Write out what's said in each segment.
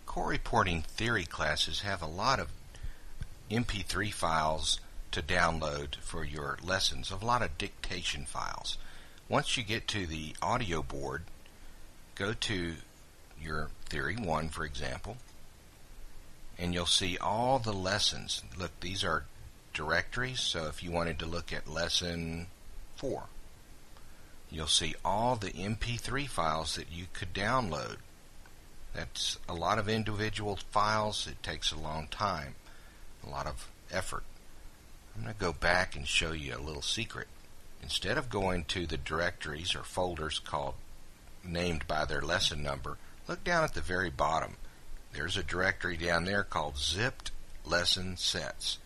Core reporting theory classes have a lot of MP3 files to download for your lessons, a lot of dictation files. Once you get to the audio board, go to your Theory 1, for example, and you'll see all the lessons. Look, these are directories, so if you wanted to look at lesson 4, you'll see all the MP3 files that you could download. That's a lot of individual files. It takes a long time, a lot of effort. I'm going to go back and show you a little secret. Instead of going to the directories or folders named by their lesson number, look down at the very bottom. There's a directory down there called Zipped Lesson Sets.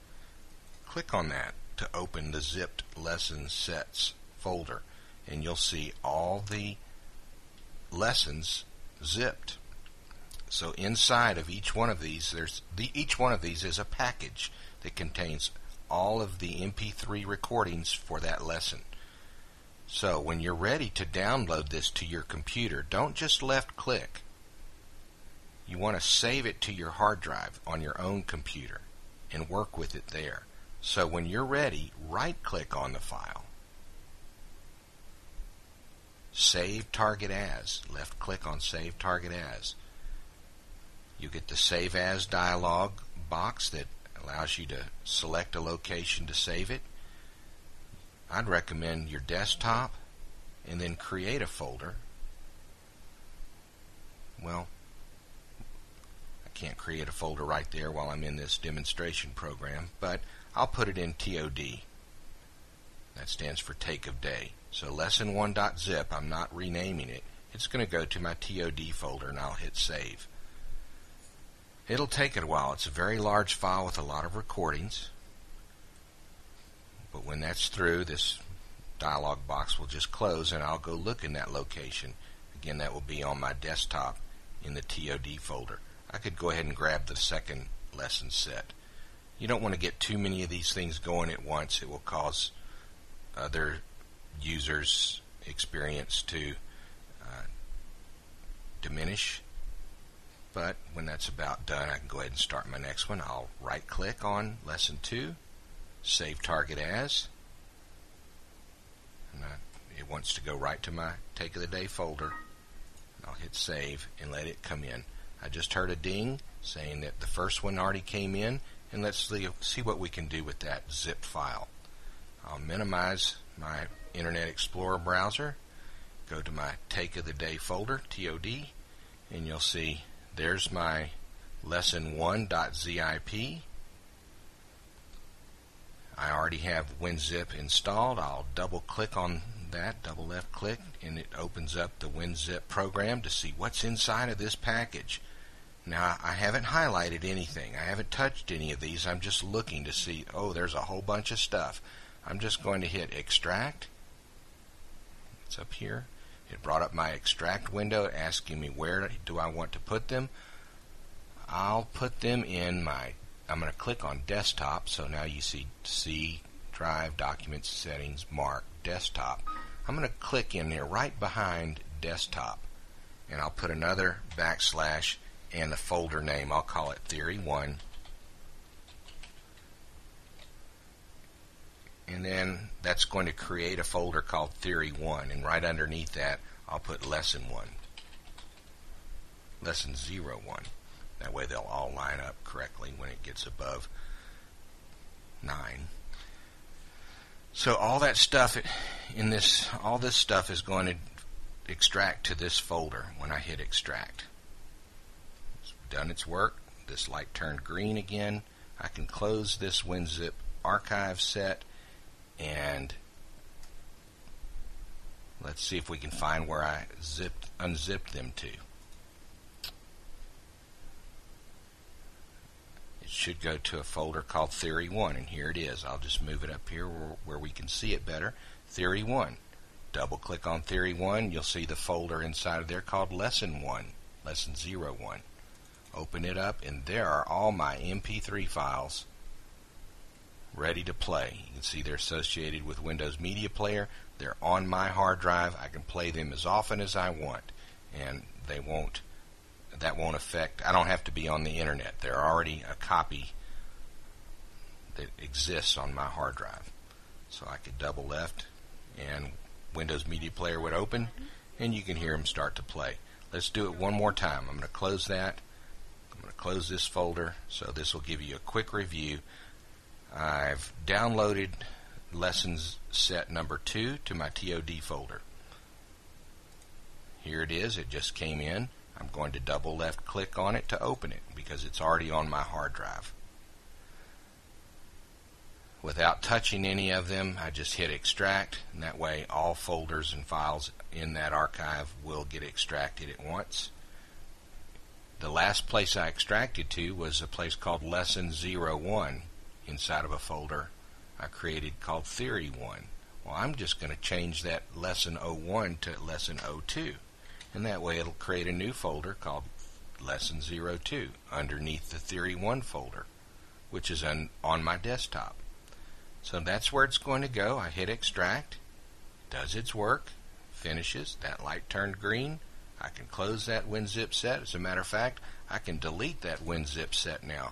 Click on that to open the Zipped Lesson Sets folder, and you'll see all the lessons zipped. So inside of each one of these, each one of these is a package that contains all of the MP3 recordings for that lesson. So when you're ready to download this to your computer, don't just left click. You want to save it to your hard drive on your own computer and work with it there. So when you're ready, right click on the file. Save Target As. Left click on Save Target As. You get the Save As dialog box that allows you to select a location to save it. I'd recommend your desktop and then create a folder. Well, I can't create a folder right there while I'm in this demonstration program, but I'll put it in TOD. That stands for Take of Day. So lesson1.zip, I'm not renaming it. It's going to go to my TOD folder, and I'll hit Save. It'll take it a while. It's a very large file with a lot of recordings. But when that's through, this dialog box will just close, and I'll go look in that location. Again, that will be on my desktop in the TOD folder. I could go ahead and grab the second lesson set. You don't want to get too many of these things going at once. It will cause other users' experience to diminish. But when that's about done, I can go ahead and start my next one. I'll right click on lesson 2, Save Target As, and it wants to go right to my Take of the Day folder. I'll hit Save and let it come in. I just heard a ding saying that the first one already came in, and let's see what we can do with that zip file. I'll minimize my Internet Explorer browser, go to my Take of the Day folder, TOD, and you'll see there's my lesson1.zip. I already have WinZip installed. I'll double click on that, double left click, and it opens up the WinZip program to see what's inside of this package. Now, I haven't highlighted anything. I haven't touched any of these. I'm just looking to see, oh, there's a whole bunch of stuff. I'm just going to hit Extract. It's up here. It brought up my Extract window asking me where do I want to put them. I'll put them in I'm going to click on Desktop, so now you see C, Drive, Documents, Settings, Mark, Desktop. I'm going to click in there right behind Desktop, and I'll put another backslash and the folder name. I'll call it Theory 1. And then that's going to create a folder called Theory 1, and right underneath that I'll put Lesson 1, Lesson 01. That way they'll all line up correctly when it gets above 9. So all that stuff all this stuff is going to extract to this folder when I hit Extract. It's done its work. This light turned green again. I can close this WinZip archive set, and let's see if we can find where I unzipped them to. It should go to a folder called Theory 1, and here it is. I'll just move it up here where we can see it better. Theory 1. Double click on Theory 1. You'll see the folder inside of there called Lesson 1, Lesson 01. Open it up, and there are all my MP3 files ready to play. You can see they're associated with Windows Media Player. They're on my hard drive. I can play them as often as I want, and they won't that won't affect, I don't have to be on the internet. They're already a copy that exists on my hard drive. So I could double left and Windows Media Player would open and you can hear them start to play. Let's do it one more time. I'm going to close that. I'm going to close this folder, so this will give you a quick review. I've downloaded lessons set number 2 to my TOD folder. Here it is. It just came in. I'm going to double left click on it to open it because it's already on my hard drive. Without touching any of them, I just hit extract, and that way all folders and files in that archive will get extracted at once. The last place I extracted to was a place called Lesson 01 inside of a folder I created called Theory 1. Well, I'm just going to change that Lesson 01 to Lesson 02, and that way it'll create a new folder called Lesson 02 underneath the Theory 1 folder, which is on my desktop. So that's where it's going to go. I hit extract, does its work, finishes, that light turned green. I can close that WinZip set. As a matter of fact, I can delete that WinZip set now,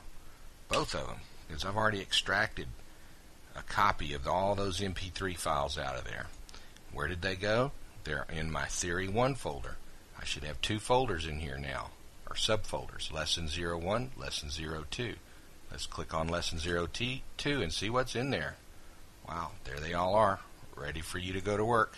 both of them, because I've already extracted a copy of all those MP3 files out of there. Where did they go? They're in my Theory 1 folder. I should have 2 folders in here now, or subfolders, Lesson 01, Lesson 02. Let's click on Lesson 02 and see what's in there. Wow, there they all are, ready for you to go to work.